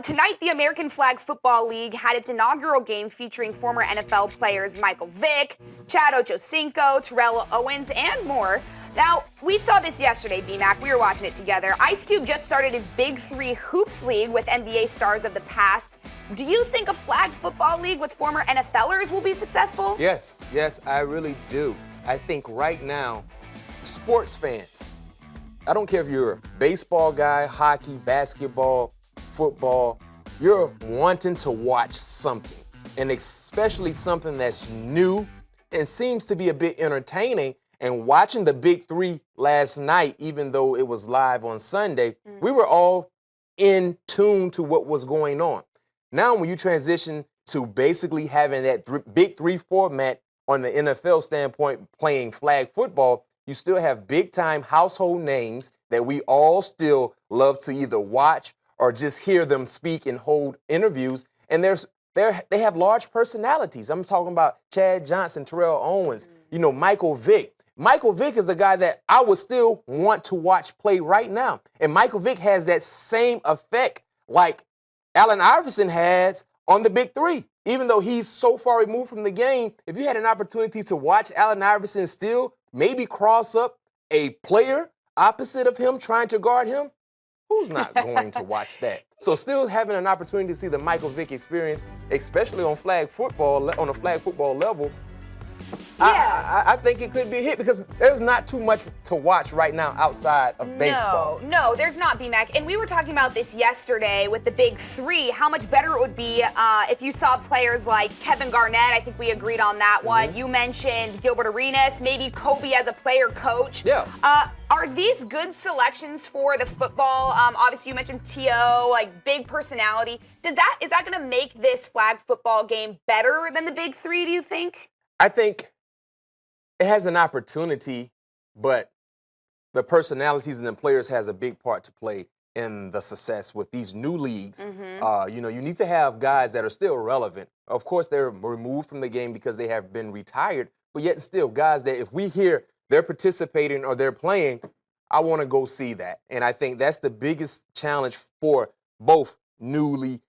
Tonight, the American Flag Football League had its inaugural game featuring former NFL players Michael Vick, Chad Ochocinco, Terrell Owens, and more. Now, we saw this yesterday, B-Mac. We were watching it together. Ice Cube just started his Big Three Hoops League with NBA stars of the past. Do you think a flag football league with former NFLers will be successful? Yes, I really do. I think right now, sports fans, I don't care if you're a baseball guy, hockey, basketball, football, you're wanting to watch something, and especially something that's new and seems to be a bit entertaining. And watching the Big Three last night, even though it was live on Sunday, we were all in tune to what was going on. Now, when you transition to basically having that Big Three format on the NFL standpoint, playing flag football, you still have big-time household names that we all still love to either watch or just hear them speak and hold interviews. And they have large personalities. I'm talking about Chad Johnson, Terrell Owens, Michael Vick. Michael Vick is a guy that I would still want to watch play right now. And Michael Vick has that same effect like Allen Iverson has on the Big Three. Even though he's so far removed from the game, if you had an opportunity to watch Allen Iverson still maybe cross up a player opposite of him trying to guard him, who's not going to watch that? So still having an opportunity to see the Michael Vick experience, especially on flag football, on a flag football level, yeah. I think it could be a hit because there's not too much to watch right now outside of baseball. No, there's not, B-Mac. And we were talking about this yesterday with the Big Three, how much better it would be if you saw players like Kevin Garnett. I think we agreed on that one. You mentioned Gilbert Arenas, maybe Kobe as a player coach. Yeah. Are these good selections for the football? Obviously, you mentioned T.O., like big personality. Is that going to make this flag football game better than the Big Three, do you think? I think it has an opportunity, but the personalities and the players has a big part to play in the success with these new leagues. You need to have guys that are still relevant. Of course, they're removed from the game because they have been retired, but yet still guys that if we hear they're participating or they're playing, I want to go see that. And I think that's the biggest challenge for both newly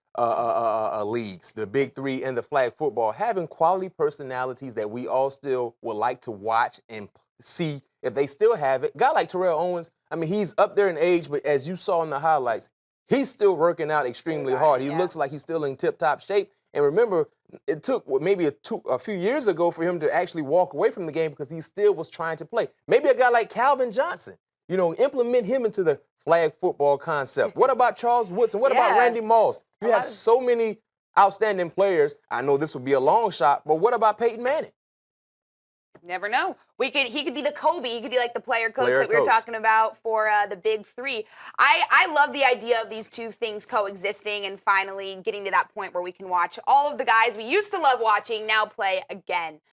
leagues, the Big Three and the flag football, having quality personalities that we all still would like to watch and see if they still have it. A guy like Terrell Owens, I mean, he's up there in age, but as you saw in the highlights, he's still working out extremely hard. He looks like he's still in tip-top shape. And remember, it took maybe a few years ago for him to actually walk away from the game because he still was trying to play. Maybe a guy like Calvin Johnson, implement him into the flag football concept. What about Charles Woodson? What about Randy Moss? You have so many outstanding players. I know this would be a long shot, but what about Peyton Manning? Never know. He could be the Kobe. He could be like the player coach that we were talking about for the Big Three. I love the idea of these two things coexisting and finally getting to that point where we can watch all of the guys we used to love watching now play again.